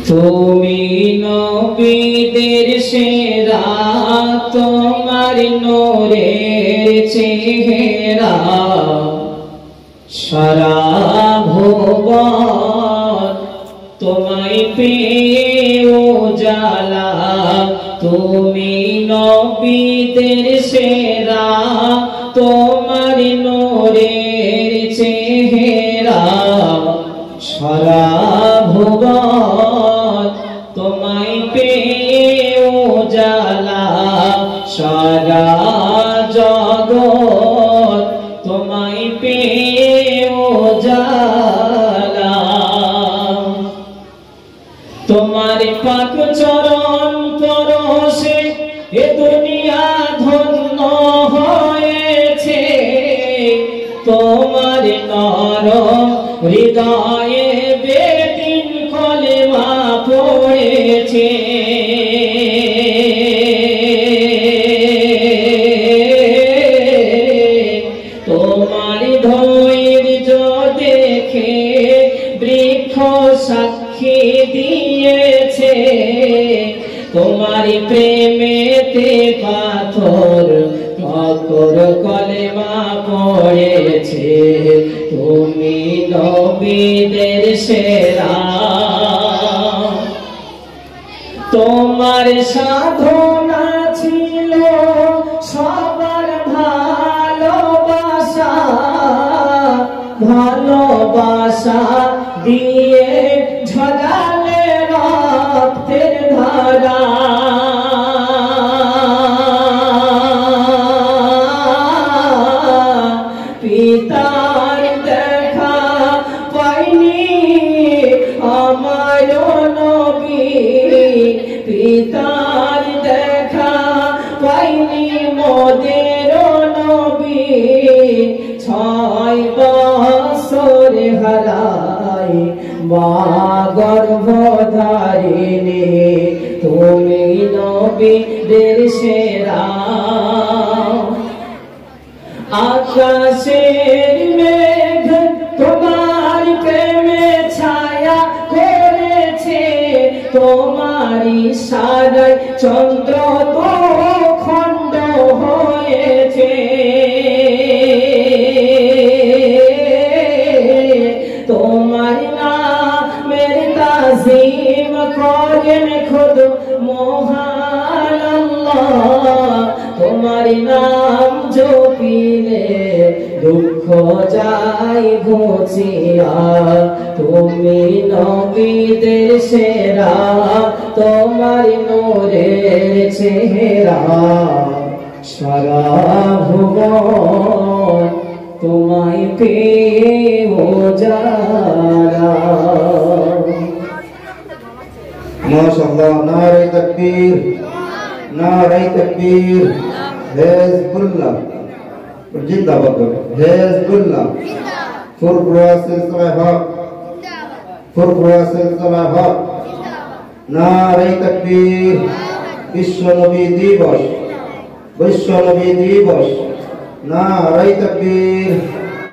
তুমি নবীদের সেরা, তোমার নূরের চেহারা সারা ভুবন তোমায় পেয়ে উজালা। তুমি নবীদের সেরা, তোমার নূরের চেহারা সারা ভুবন তোমায় পেয়ে উজালা। সারা জগৎ তোমায় পেয়ে উজালা। তোমার পাক চরণ পরশে এ দুনিয়া ধন্য হয়েছে। তোমার নরম হৃদয়ে বেদিন কলেমা পড়েছে। তোমার ধৈর্য দেখে বৃক্ষ সাক্ষী দিয়েছে। তোমার প্রেমেতে পাথর ঠোকর কলেমা পড়েছে। তুমি নবীদের সেরা, তোমার সাধনা ছিল সবার ভালোবাসা। ভালোবাসা দিয়ে ঝরালে রক্তের ধারা। পিতার দেখা পাইনি আমার নবী, পিতার দেখা পাইনি মোদের নবী। 6 বছর হারাই মা গর্ভধারিণী। তুমি নবীদের সেরা, আকাশের মেঘ তোমার প্রেমে ছায়া করেছে। তোমার ইশারায় চন্দ্র তো খণ্ড হয়েছে। তোমার নামের তাজিম করেন খুদ মহান আল্লাহ। তোমার নাম জপিলে দুঃখ যায় ঘুচিয়া। তুমি নবীদের সেরা, তোমার নূরের চেহারা সারা ভুবন তোমায় পেয়ে উজালা। মাশাআল্লাহ, নারে তাকবীর, নারে তাকবীর। হিজবুল্লাহ জিন্দাবাদ, হিজবুল্লাহ। ফুরফুরা সিলসিলা হক, ফুরফুরা সিলসিলা হক। নারে তাকবীর। বিশ্ব নবী দিবস, বিশ্ব নবী দিবস। নারে তাকবীর।